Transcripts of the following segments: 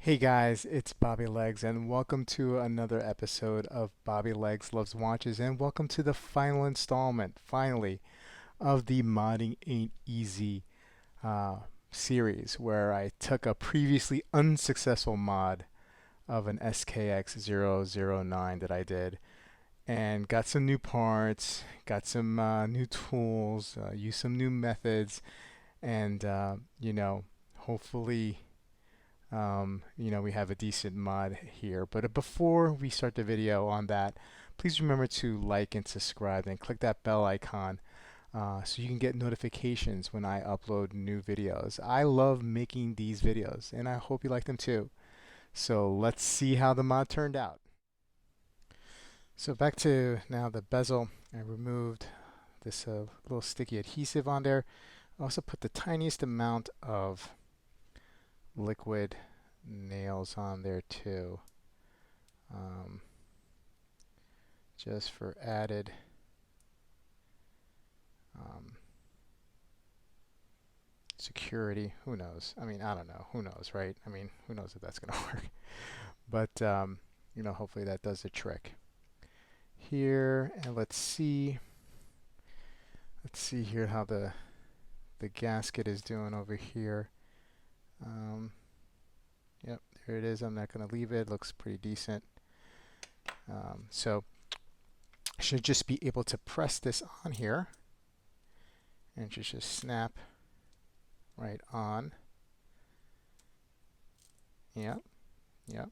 Hey guys, it's Bobby Legs, and welcome to another episode of Bobby Legs Loves Watches, and welcome to the final installment, finally, of the Modding Ain't Easy uh, series, where I took a previously unsuccessful mod of an SKX 009 that I did, and got some new parts, got some new tools, used some new methods, and hopefully we have a decent mod here. But before we start the video on that, please remember to like and subscribe and click that bell icon so you can get notifications when I upload new videos. I love making these videos and I hope you like them too. So let's see how the mod turned out. So back to now the bezel. I removed this little sticky adhesive on there. I also put the tiniest amount of liquid nails on there too, um, just for added um, security. Who knows? I mean, I don't know. Who knows, right? I mean, who knows if that's going to work? But hopefully that does the trick here. And let's see here how the gasket is doing over here. Yep, there it is. I'm not going to leave it. Looks pretty decent. So I should just be able to press this on here and just snap right on. Yep, yep.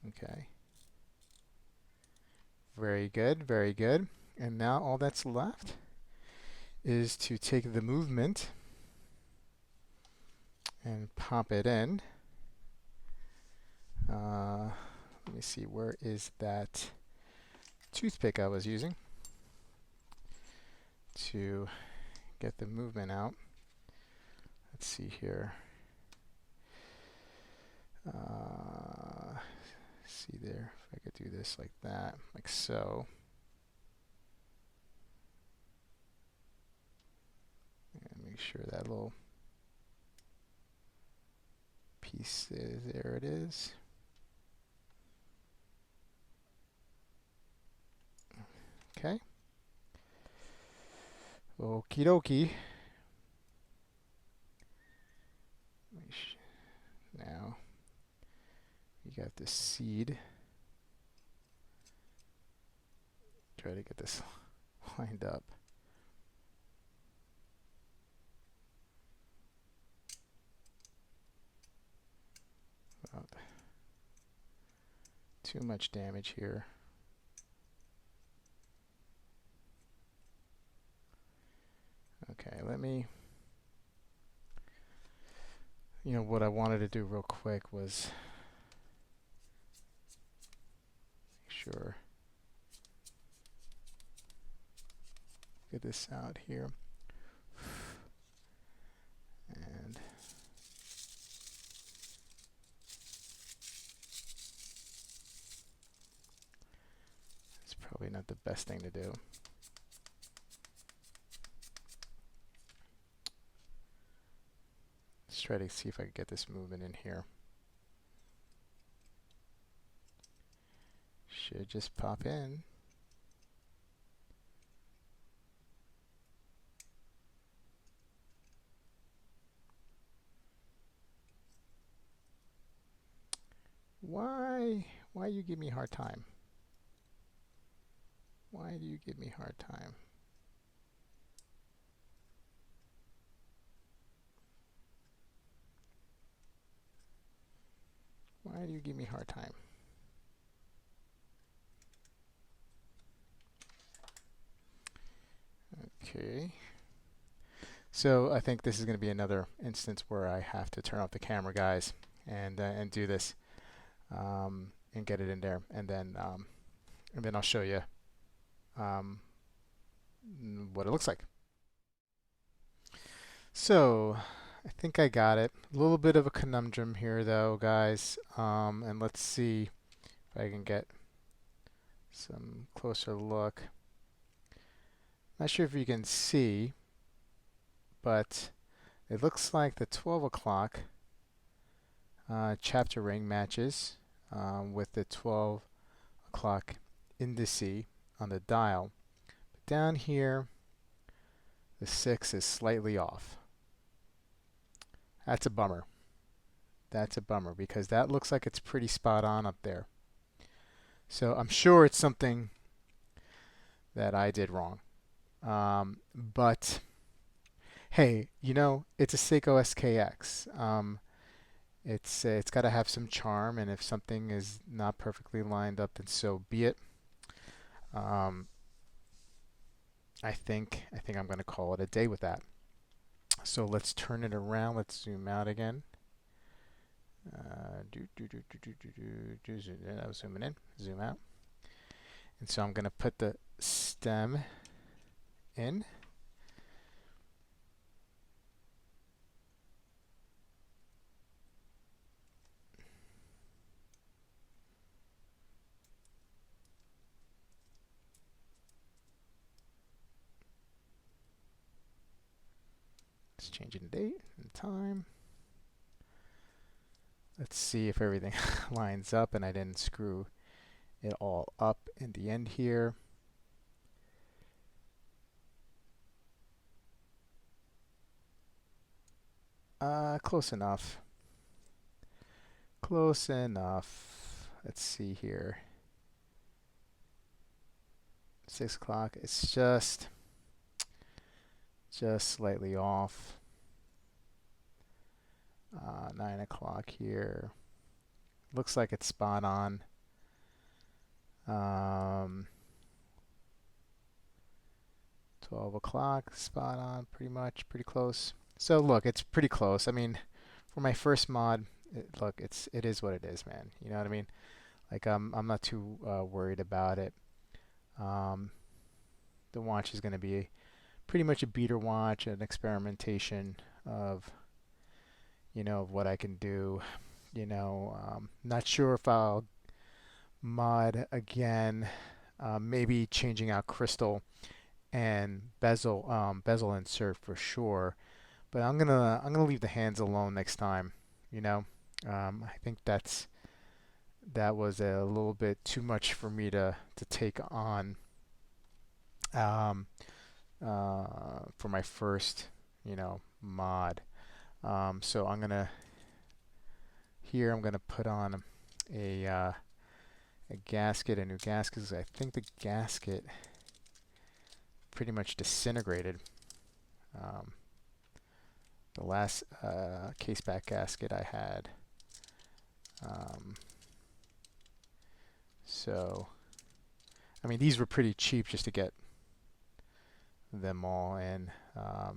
Okay. Very good, very good. And now all that's left is to take the movement and pop it in. Let me see, where is that toothpick I was using to get the movement out? Let's see here. See there, if I could do this like that, like so. And make sure that little piece is, there it is. Okay. Okie dokie. Now you got the seed. Try to get this lined up. Without too much damage here. Okay, let me, what I wanted to do real quick was make sure, get this out here. And it's probably not the best thing to do. Let's try to see if I can get this movement in here. Should just pop in. Why you give me a hard time? Why do you give me a hard time? Why do you give me a hard time? Okay. So I think this is going to be another instance where I have to turn off the camera, guys, and do this and get it in there, and then I'll show you what it looks like. So I think I got it. A little bit of a conundrum here, though, guys, and let's see if I can get some closer look. Not sure if you can see, but it looks like the 12 o'clock chapter ring matches with the 12 o'clock indice on the dial. But down here, the 6 is slightly off. That's a bummer. That's a bummer because that looks like it's pretty spot on up there. So I'm sure it's something that I did wrong. But hey, you know, it's a Seiko SKX. It's got to have some charm, and if something is not perfectly lined up, then so be it. I think I'm going to call it a day with that. So let's turn it around. Let's zoom out again. I was zooming in, zoom out. And so I'm going to put the stem in. Let's change the date and time. Let's see if everything lines up and I didn't screw it all up in the end here. Close enough. Close enough. Let's see here. 6 o'clock. It's just slightly off. 9 o'clock here. Looks like it's spot on. 12 o'clock, spot on, pretty much, pretty close. So look, it's pretty close. I mean, for my first mod, look, it is what it is, man. You know what I mean? Like I'm not too worried about it. The watch is going to be pretty much a beater watch, an experimentation of, you know, of what I can do. You know, not sure if I'll mod again. Maybe changing out crystal and bezel insert for sure. But I'm gonna leave the hands alone next time. You know, I think that was a little bit too much for me to take on for my first, you know, mod. So I'm gonna put on a gasket, a new gasket. 'Cause I think the gasket pretty much disintegrated. The last case back gasket I had. So, I mean, these were pretty cheap just to get them all in. A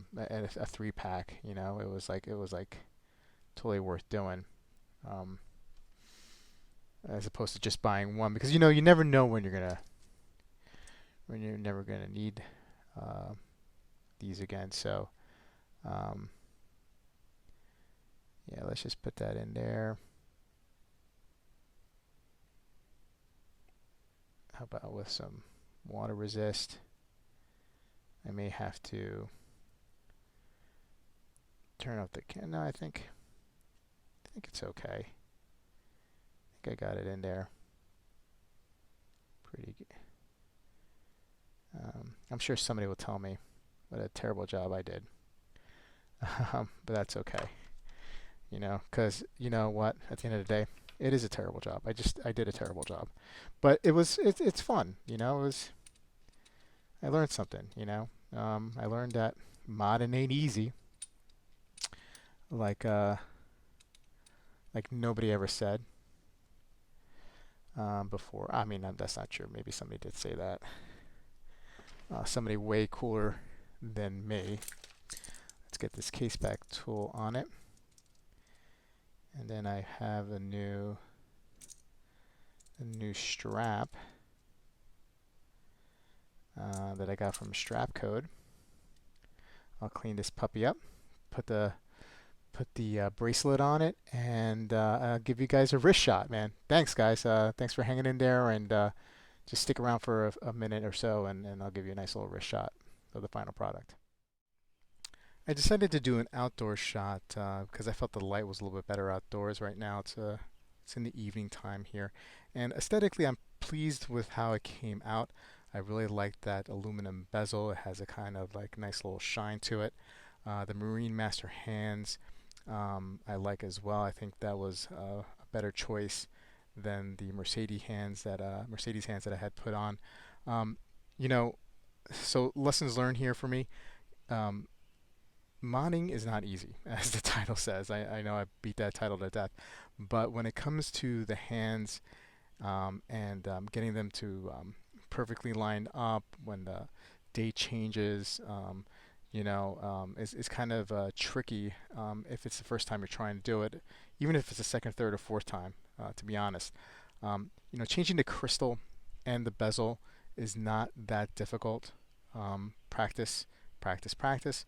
3-pack, you know, it was like totally worth doing. As opposed to just buying one, because you know you never know when you're never gonna need these again. So yeah, let's just put that in there. How about with some water resist? I may have to turn off the no, I think it's okay. I think I got it in there pretty good. I'm sure somebody will tell me what a terrible job I did. But that's okay. You know, because you know what? At the end of the day, it is a terrible job. I did a terrible job, but it's fun. You know, I learned something. You know, I learned that modding ain't easy. Like nobody ever said before. I mean, that's not true. Maybe somebody did say that. Somebody way cooler than me. Let's get this case back tool on it. And then I have a new strap that I got from Strap Code. I'll clean this puppy up, put the bracelet on it, and I'll give you guys a wrist shot, man. Thanks, guys. Thanks for hanging in there, and just stick around for a minute or so, and I'll give you a nice little wrist shot of the final product. I decided to do an outdoor shot because I felt the light was a little bit better outdoors. Right now it's in the evening time here, and aesthetically I'm pleased with how it came out. I really like that aluminum bezel. It has a kind of like nice little shine to it. The Marine Master hands I like as well. I think that was a better choice than the Mercedes hands that I had put on. Um, you know, so lessons learned here for me. Um, Modding is not easy, as the title says. I know I beat that title to death, but when it comes to the hands and getting them to perfectly line up when the date changes, is kind of tricky if it's the first time you're trying to do it, even if it's the second, third, or fourth time, to be honest. Changing the crystal and the bezel is not that difficult. Practice, practice, practice.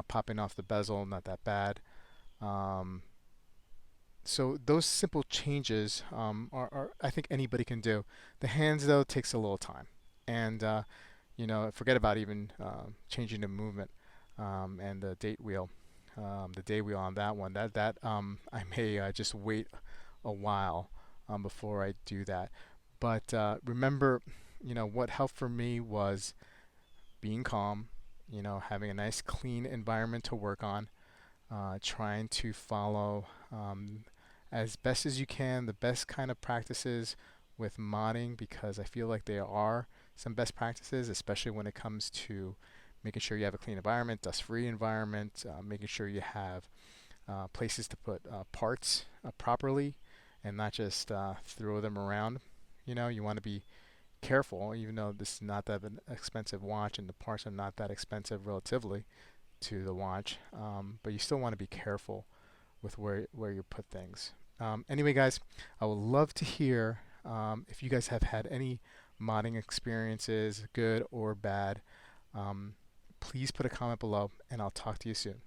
Popping off the bezel, not that bad. Um, so those simple changes are I think anybody can do. The hands though takes a little time, and forget about even changing the movement and the date wheel, the day wheel on that one. That I may just wait a while before I do that. But remember, what helped for me was being calm, having a nice clean environment to work on, trying to follow as best as you can the best kind of practices with modding because I feel like there are some best practices, especially when it comes to making sure you have a clean environment, dust-free environment, making sure you have places to put parts properly and not just throw them around. You want to be careful, even though this is not that an expensive watch and the parts are not that expensive relatively to the watch, but you still want to be careful with where you put things. Anyway, guys, I would love to hear if you guys have had any modding experiences, good or bad. Please put a comment below, and I'll talk to you soon.